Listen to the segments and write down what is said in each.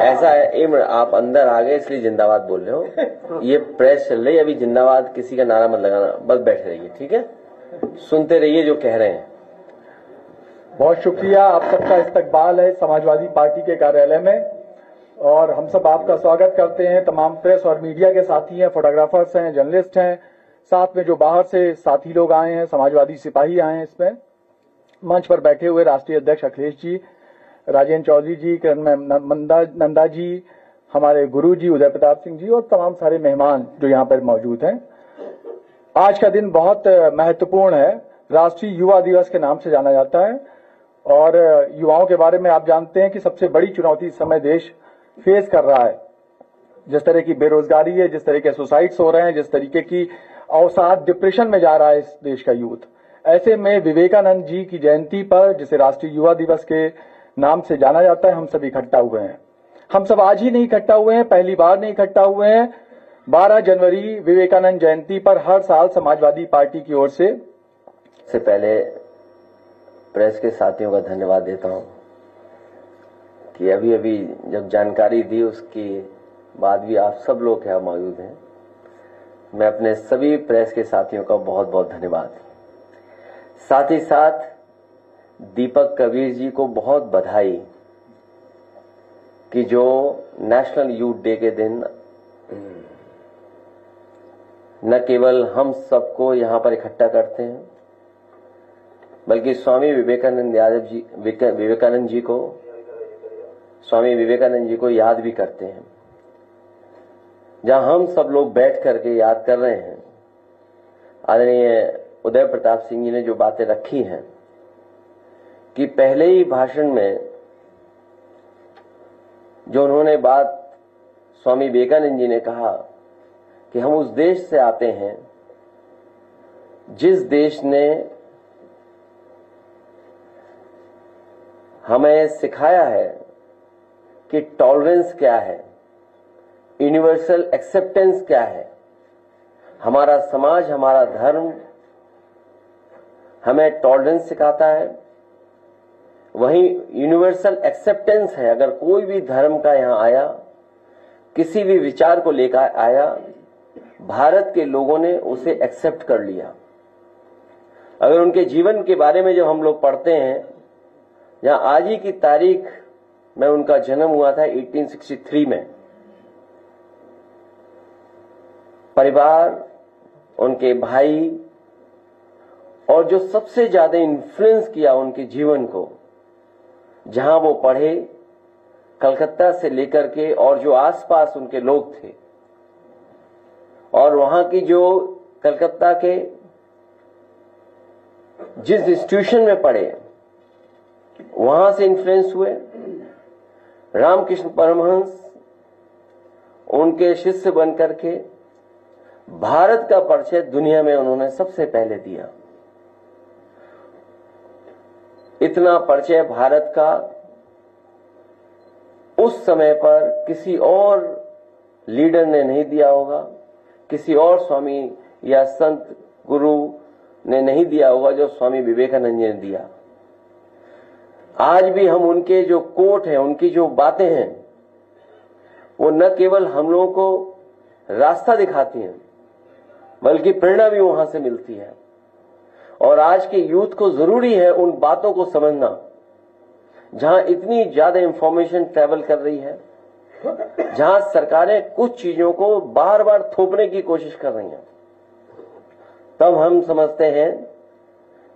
ऐसा है इम्र, आप अंदर आ गए इसलिए जिंदाबाद बोल रहे हो। ये प्रेस चल रही है, अभी जिंदाबाद किसी का नारा मत लगाना, बस बैठे रहिए, ठीक है? सुनते रहिए जो कह रहे हैं। बहुत शुक्रिया, आप सबका इस्तकबाल है समाजवादी पार्टी के कार्यालय में, और हम सब आपका स्वागत करते हैं। तमाम प्रेस और मीडिया के साथी हैं, फोटोग्राफर्स हैं, जर्नलिस्ट हैं, साथ में जो बाहर से साथी लोग आए हैं, समाजवादी सिपाही आए हैं। इसमें मंच पर बैठे हुए राष्ट्रीय अध्यक्ष अखिलेश जी, राजेंद्र चौधरी जी, किरण नंदा जी, हमारे गुरु जी उदय प्रताप सिंह जी, और तमाम सारे मेहमान जो यहाँ पर मौजूद हैं। आज का दिन बहुत महत्वपूर्ण है, राष्ट्रीय युवा दिवस के नाम से जाना जाता है। और युवाओं के बारे में आप जानते हैं कि सबसे बड़ी चुनौती इस समय देश फेस कर रहा है। जिस तरह की बेरोजगारी है, जिस तरह के सुसाइड्स हो रहे हैं, जिस तरीके की अवसाद, डिप्रेशन में जा रहा है इस देश का यूथ। ऐसे में विवेकानंद जी की जयंती पर, जिसे राष्ट्रीय युवा दिवस के नाम से जाना जाता है, हम सब इकट्ठा हुए हैं। हम सब आज ही नहीं इकट्ठा हुए हैं, पहली बार नहीं इकट्ठा हुए हैं। 12 जनवरी विवेकानंद जयंती पर हर साल समाजवादी पार्टी की ओर से पहले प्रेस के साथियों का धन्यवाद देता हूं कि अभी अभी जब जानकारी दी उसके बाद भी आप सब लोग यहाँ मौजूद हैं। मैं अपने सभी प्रेस के साथियों का बहुत बहुत धन्यवाद, साथ ही साथ दीपक कबीर जी को बहुत बधाई कि जो नेशनल यूथ डे के दिन न केवल हम सबको यहां पर इकट्ठा करते हैं, बल्कि स्वामी विवेकानंद जी को याद भी करते हैं। जहां हम सब लोग बैठ करके याद कर रहे हैं, आदरणीय उदय प्रताप सिंह जी ने जो बातें रखी हैं कि पहले ही भाषण में जो उन्होंने बात, स्वामी विवेकानंद जी ने कहा कि हम उस देश से आते हैं जिस देश ने हमें सिखाया है कि टॉलरेंस क्या है, यूनिवर्सल एक्सेप्टेंस क्या है। हमारा समाज, हमारा धर्म हमें टॉलरेंस सिखाता है, वहीं यूनिवर्सल एक्सेप्टेंस है। अगर कोई भी धर्म का यहां आया, किसी भी विचार को लेकर आया, भारत के लोगों ने उसे एक्सेप्ट कर लिया। अगर उनके जीवन के बारे में जब हम लोग पढ़ते हैं, जहां आज ही की तारीख में उनका जन्म हुआ था 1863 में, परिवार, उनके भाई, और जो सबसे ज्यादा इन्फ्लुएंस किया उनके जीवन को, जहां वो पढ़े, कलकत्ता से लेकर के और जो आसपास उनके लोग थे, और वहां की जो कलकत्ता के जिस इंस्टीट्यूशन में पढ़े वहां से इन्फ्लुएंस हुए। रामकृष्ण परमहंस उनके शिष्य बनकर के भारत का परिचय दुनिया में उन्होंने सबसे पहले दिया। इतना परिचय भारत का उस समय पर किसी और लीडर ने नहीं दिया होगा, किसी और स्वामी या संत गुरु ने नहीं दिया होगा जो स्वामी विवेकानंद जी ने दिया। आज भी हम उनके जो कोट हैं, उनकी जो बातें हैं, वो न केवल हम लोगों को रास्ता दिखाती हैं, बल्कि प्रेरणा भी वहां से मिलती है। और आज के यूथ को जरूरी है उन बातों को समझना, जहां इतनी ज्यादा इंफॉर्मेशन ट्रेवल कर रही है, जहां सरकारें कुछ चीजों को बार बार थोपने की कोशिश कर रही हैं। तब हम समझते हैं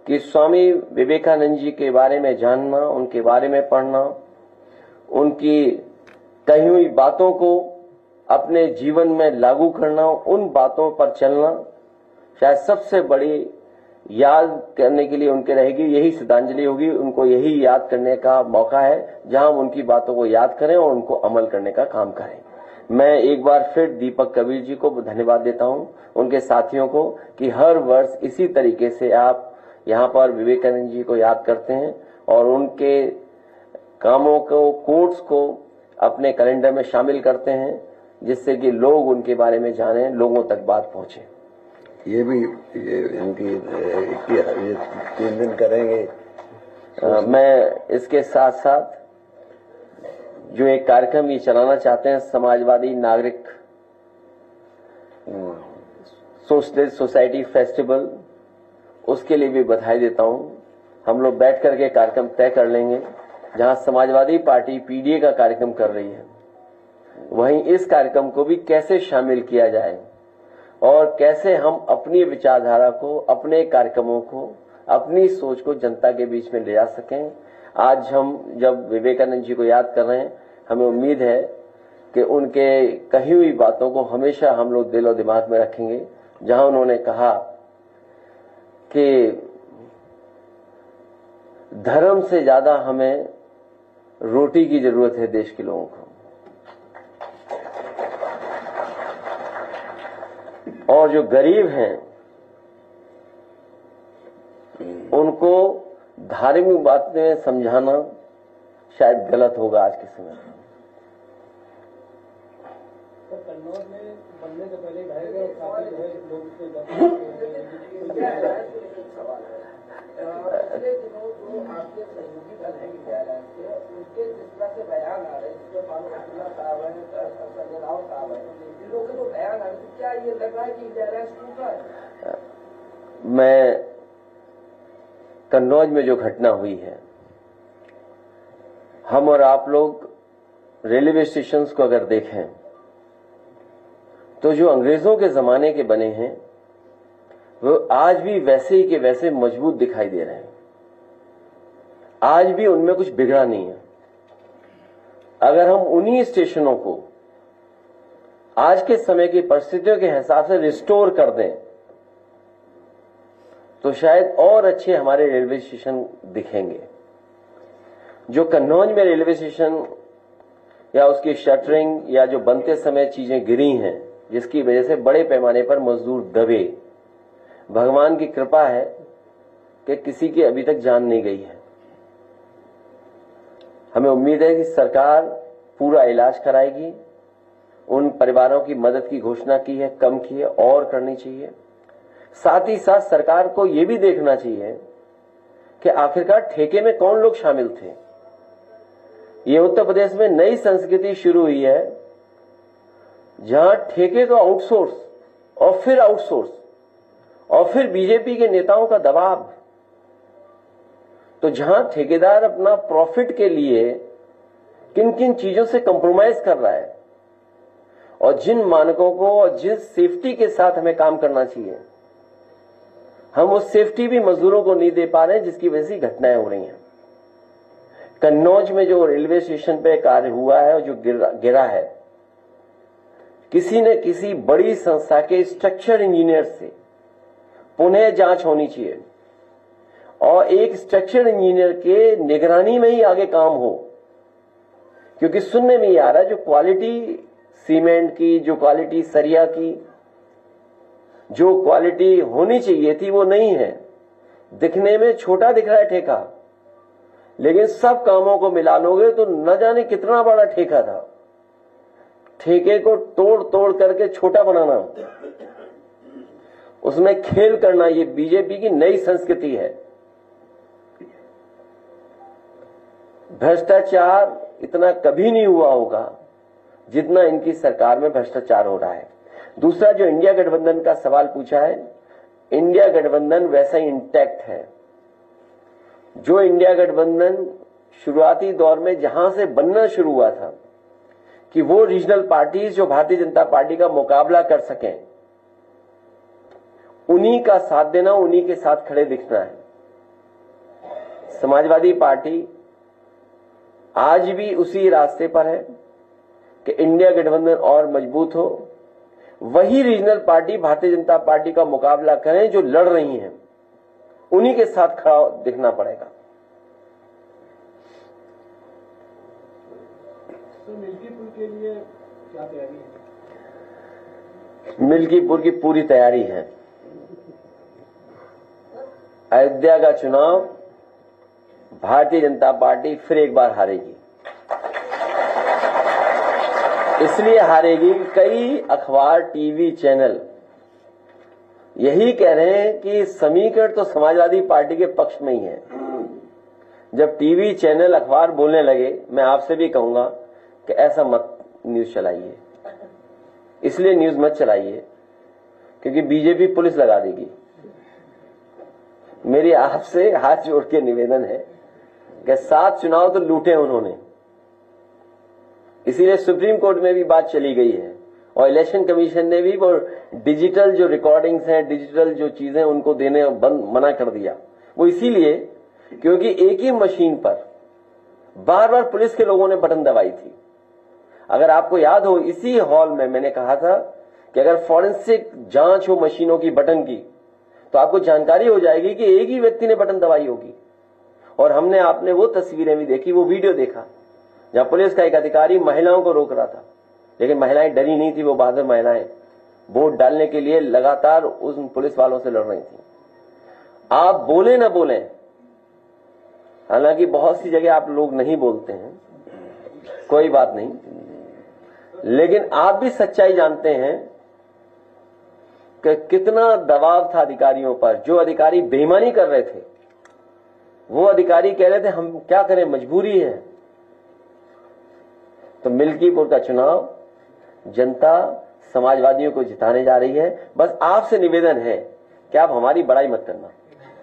कि स्वामी विवेकानंद जी के बारे में जानना, उनके बारे में पढ़ना, उनकी कही हुई बातों को अपने जीवन में लागू करना, उन बातों पर चलना शायद सबसे बड़ी याद करने के लिए उनके रहेगी। यही श्रद्धांजलि होगी, उनको यही याद करने का मौका है, जहां हम उनकी बातों को याद करें और उनको अमल करने का काम करें। मैं एक बार फिर दीपक कबीर जी को धन्यवाद देता हूं, उनके साथियों को, कि हर वर्ष इसी तरीके से आप यहां पर विवेकानंद जी को याद करते हैं और उनके कामों को, कोट्स को अपने कैलेंडर में शामिल करते हैं, जिससे कि लोग उनके बारे में जानें, लोगों तक बात पहुंचे। ये भी इनकी ये 3 दिन करेंगे मैं इसके साथ साथ जो एक कार्यक्रम ये चलाना चाहते हैं, समाजवादी नागरिक सोशलिस्ट सोसाइटी फेस्टिवल, उसके लिए भी बधाई देता हूं। हम लोग बैठ करके कार्यक्रम तय कर लेंगे। जहां समाजवादी पार्टी पीडीए का कार्यक्रम कर रही है, वहीं इस कार्यक्रम को भी कैसे शामिल किया जाए और कैसे हम अपनी विचारधारा को, अपने कार्यक्रमों को, अपनी सोच को जनता के बीच में ले जा सकें। आज हम जब विवेकानंद जी को याद कर रहे हैं, हमें उम्मीद है कि उनके कही हुई बातों को हमेशा हम लोग दिल और दिमाग में रखेंगे। जहां उन्होंने कहा कि धर्म से ज्यादा हमें रोटी की जरूरत है देश के लोगों को, और जो गरीब हैं उनको धार्मिक बातें समझाना शायद गलत होगा आज के समय में। कन्नौज में बनने से पहले ढाई गए काफी जो है लोग उसको पिछले दिनों जो आपके सहयोगी दल है विद्यालय के, उनके जिस तरह से बयान आ रहे हैं, जिसमें फारूक अब्दुल्ला साहब है, संजय राव साहब है, इन लोगों के जो बयान आ रहे हैं, क्या ये लग रहा है कि विद्यालय टूटा है? मैं कन्नौज में जो घटना हुई है, हम और आप लोग रेलवे स्टेशन को अगर देखें तो जो अंग्रेजों के जमाने के बने हैं वो आज भी वैसे ही के वैसे मजबूत दिखाई दे रहे हैं। आज भी उनमें कुछ बिगड़ा नहीं है। अगर हम उन्हीं स्टेशनों को आज के समय की परिस्थितियों के हिसाब से रिस्टोर कर दें तो शायद और अच्छे हमारे रेलवे स्टेशन दिखेंगे। जो कन्नौज में रेलवे स्टेशन या उसकी शटरिंग या जो बनते समय चीजें गिरी हैं, जिसकी वजह से बड़े पैमाने पर मजदूर दबे, भगवान की कृपा है कि किसी की अभी तक जान नहीं गई है। हमें उम्मीद है कि सरकार पूरा इलाज कराएगी। उन परिवारों की मदद की घोषणा की है, कम की है, और करनी चाहिए। साथ ही साथ सरकार को यह भी देखना चाहिए कि आखिरकार ठेके में कौन लोग शामिल थे। ये उत्तर प्रदेश में नई संस्कृति शुरू हुई है जहां ठेके को आउटसोर्स और फिर आउटसोर्स और फिर बीजेपी के नेताओं का दबाव। तो जहां ठेकेदार अपना प्रॉफिट के लिए किन किन चीजों से कंप्रोमाइज कर रहा है और जिन मानकों को और जिस सेफ्टी के साथ हमें काम करना चाहिए, हम उस सेफ्टी भी मजदूरों को नहीं दे पा रहे हैं, जिसकी वजह से घटनाएं हो रही हैं। कन्नौज में जो रेलवे स्टेशन पे कार्य हुआ है और जो गिरा है, किसी न किसी बड़ी संस्था के स्ट्रक्चर इंजीनियर से पुनः जांच होनी चाहिए और एक स्ट्रक्चर इंजीनियर के निगरानी में ही आगे काम हो। क्योंकि सुनने में ये आ रहा है जो क्वालिटी सीमेंट की, जो क्वालिटी सरिया की, जो क्वालिटी होनी चाहिए थी वो नहीं है। दिखने में छोटा दिख रहा है ठेका, लेकिन सब कामों को मिला लोगे तो न जाने कितना बड़ा ठेका था। ठेके को तोड़ तोड़ करके छोटा बनाना, उसमें खेल करना, ये बीजेपी की नई संस्कृति है। भ्रष्टाचार इतना कभी नहीं हुआ होगा जितना इनकी सरकार में भ्रष्टाचार हो रहा है। दूसरा, जो इंडिया गठबंधन का सवाल पूछा है, इंडिया गठबंधन वैसा ही इंटैक्ट है। जो इंडिया गठबंधन शुरुआती दौर में जहां से बनना शुरू हुआ था कि वो रीजनल पार्टीज जो भारतीय जनता पार्टी का मुकाबला कर सकें, उन्हीं का साथ देना, उन्हीं के साथ खड़े दिखना है। समाजवादी पार्टी आज भी उसी रास्ते पर है कि इंडिया गठबंधन और मजबूत हो, वही regional party Bharatiya Janata party का मुकाबला करें जो लड़ रही हैं, उन्हीं के साथ खड़ा दिखना पड़ेगा। तो मिल्कीपुर के लिए क्या तैयारी है? मिल्कीपुर की पूरी तैयारी है। अयोध्या का चुनाव भारतीय जनता पार्टी फिर एक बार हारेगी। इसलिए हारेगी, कई अखबार, टीवी चैनल यही कह रहे हैं कि समीकरण तो समाजवादी पार्टी के पक्ष में ही है, जब टीवी चैनल अखबार बोलने लगे, मैं आपसे भी कहूंगा कि ऐसा मत न्यूज चलाइए, इसलिए न्यूज मत चलाइए क्योंकि बीजेपी पुलिस लगा देगी। मेरी आपसे हाथ जोड़ के निवेदन है कि 7 चुनाव तो लूटे उन्होंने, इसीलिए सुप्रीम कोर्ट में भी बात चली गई है और इलेक्शन कमीशन ने भी वो डिजिटल जो रिकॉर्डिंग्स हैं, डिजिटल जो चीजें उनको देने मना कर दिया। वो इसीलिए क्योंकि एक ही मशीन पर बार बार पुलिस के लोगों ने बटन दबाई थी। अगर आपको याद हो, इसी हॉल में मैंने कहा था कि अगर फॉरेंसिक जांच हो मशीनों की बटन की तो आपको जानकारी हो जाएगी कि एक ही व्यक्ति ने बटन दबाई होगी। और हमने आपने वो तस्वीरें भी देखी, वो वीडियो देखा जहां पुलिस का एक अधिकारी महिलाओं को रोक रहा था, लेकिन महिलाएं डरी नहीं थी। वो बहादुर महिलाएं वोट डालने के लिए लगातार उन पुलिस वालों से लड़ रही थी। आप बोले ना बोले, हालांकि बहुत सी जगह आप लोग नहीं बोलते हैं, कोई बात नहीं, लेकिन आप भी सच्चाई जानते हैं कि कितना दबाव था अधिकारियों पर। जो अधिकारी बेईमानी कर रहे थे, वो अधिकारी कह रहे थे हम क्या करें, मजबूरी है। तो मिल्कीपुर का चुनाव जनता समाजवादियों को जिताने जा रही है। बस आपसे निवेदन है कि आप हमारी बड़ाई मत करना।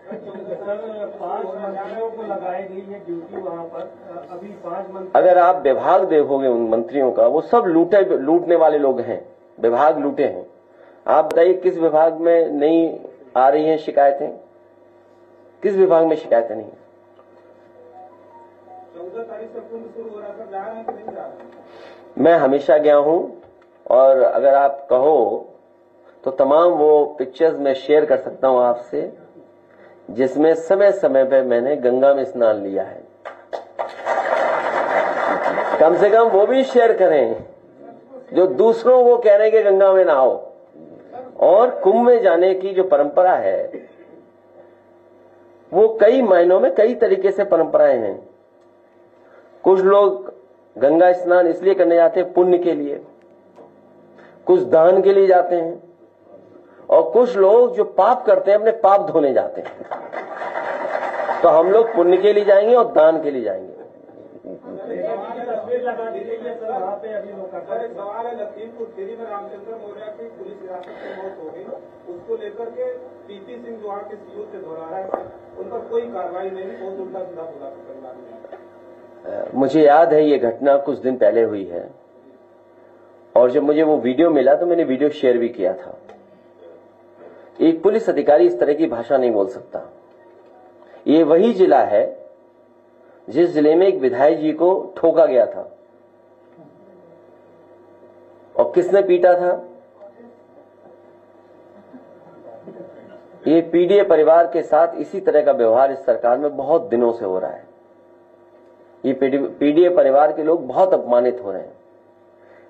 5 मंत्रियों को लगाई गई है ड्यूटी वहां पर, अभी 5 मंत्री। अगर आप विभाग देखोगे उन मंत्रियों का, वो सब लूटने वाले लोग हैं, विभाग लूटे हैं। आप बताइए किस विभाग में नहीं आ रही हैं शिकायतें, किस विभाग में शिकायतें नहीं? 14 तारीख से कुंभ शुरू हो रहा था, जा रहे हैं कि नहीं जा रहे? मैं हमेशा गया हूं और अगर आप कहो तो तमाम वो पिक्चर्स मैं शेयर कर सकता हूं आपसे जिसमें समय समय पे मैंने गंगा में स्नान लिया है। कम से कम वो भी शेयर करें जो दूसरों को कह रहे हैं कि गंगा में नहाओ। और कुंभ में जाने की जो परंपरा है वो कई मायनों में कई तरीके से परंपराएं हैं। कुछ लोग गंगा स्नान इसलिए करने जाते हैं पुण्य के लिए, कुछ दान के लिए जाते हैं, और कुछ लोग जो पाप करते हैं अपने पाप धोने जाते हैं। तो हम लोग पुण्य के लिए जाएंगे और दान के लिए जाएंगे। तस्वीर लगा दीजिए सर, वहाँ पे अभी लोग सर एक सवाल है, लखीमपुर खीरी में रामचंद्र मौर्य की पुलिस हिरासत में मौत हो गई, उसको लेकर के पीपी सिंह जो वहाँ के सीओ थे धोरारा है, उन पर कोई कार्रवाई नहीं, बहुत उल्टा सीधा बोला परिवार ने। मुझे याद है ये घटना कुछ दिन पहले हुई है और जब मुझे वो वीडियो मिला तो मैंने वीडियो शेयर भी किया था। एक पुलिस अधिकारी इस तरह की भाषा नहीं बोल सकता। ये वही जिला है जिस जिले में एक विधायक जी को ठोका गया था और किसने पीटा था? ये पीडीए परिवार के साथ इसी तरह का व्यवहार इस सरकार में बहुत दिनों से हो रहा है। ये पीडीए परिवार के लोग बहुत अपमानित हो रहे हैं।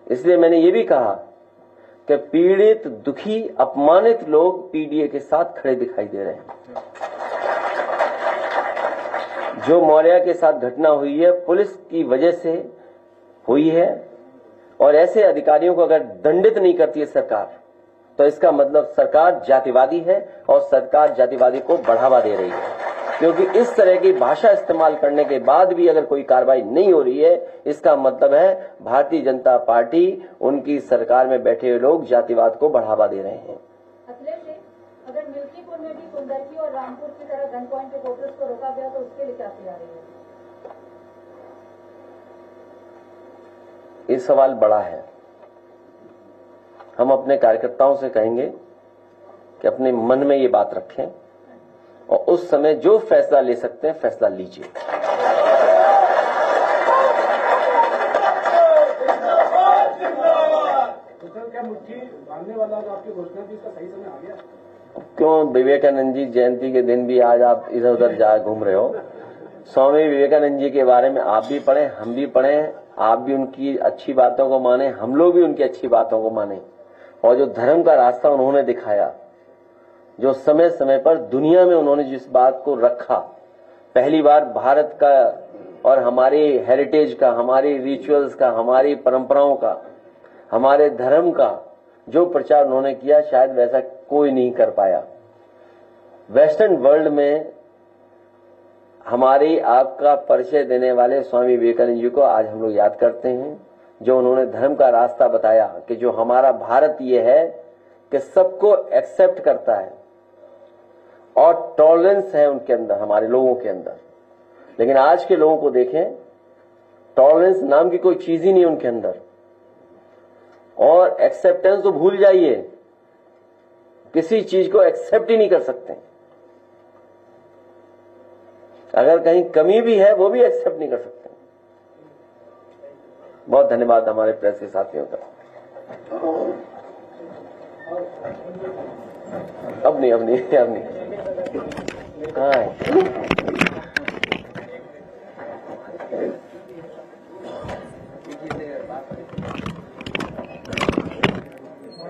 इसलिए मैंने ये भी कहा कि पीड़ित, दुखी, अपमानित लोग पीडीए के साथ खड़े दिखाई दे रहे हैं। जो मौर्य के साथ घटना हुई है पुलिस की वजह से हुई है और ऐसे अधिकारियों को अगर दंडित नहीं करती है सरकार तो इसका मतलब सरकार जातिवादी है और सरकार जातिवादी को बढ़ावा दे रही है। क्योंकि इस तरह की भाषा इस्तेमाल करने के बाद भी अगर कोई कार्रवाई नहीं हो रही है, इसका मतलब है भारतीय जनता पार्टी, उनकी सरकार में बैठे हुए लोग जातिवाद को बढ़ावा दे रहे हैं। अगर मिल्कीपुर में भी कुंदरकी और रामपुर की तरह गन पॉइंट पे वोटर्स को रोका गया तो उसके लिए क्या तैयारी है? ये सवाल बड़ा है। हम अपने कार्यकर्ताओं से कहेंगे कि अपने मन में ये बात रखें और उस समय जो फैसला ले सकते हैं फैसला लीजिए। तो सर क्या मुट्ठी बांधने वाला जो आपकी घोषणा थी इसका सही समय आ गया? क्यों विवेकानंद जी जयंती के दिन भी आज आप इधर उधर जा घूम रहे हो? स्वामी विवेकानंद जी के बारे में आप भी पढ़े, हम भी पढ़े, आप भी उनकी अच्छी बातों को माने, हम लोग भी उनकी अच्छी बातों को माने। और जो धर्म का रास्ता उन्होंने दिखाया, जो समय समय पर दुनिया में उन्होंने जिस बात को रखा, पहली बार भारत का और हमारे हेरिटेज का, हमारी रिचुअल्स का, हमारी परंपराओं का, हमारे धर्म का जो प्रचार उन्होंने किया, शायद वैसा कोई नहीं कर पाया। वेस्टर्न वर्ल्ड में हमारी आपका परिचय देने वाले स्वामी विवेकानंद जी को आज हम लोग याद करते हैं, जो उन्होंने धर्म का रास्ता बताया कि जो हमारा भारत ये है कि सबको एक्सेप्ट करता है और टॉलरेंस है उनके अंदर, हमारे लोगों के अंदर। लेकिन आज के लोगों को देखें, टॉलरेंस नाम की कोई चीज ही नहीं उनके अंदर, और एक्सेप्टेंस तो भूल जाइए, किसी चीज को एक्सेप्ट ही नहीं कर सकते। अगर कहीं कमी भी है वो भी एक्सेप्ट नहीं कर सकते। बहुत धन्यवाद हमारे प्रेस के साथियों का। अब नहीं हाँ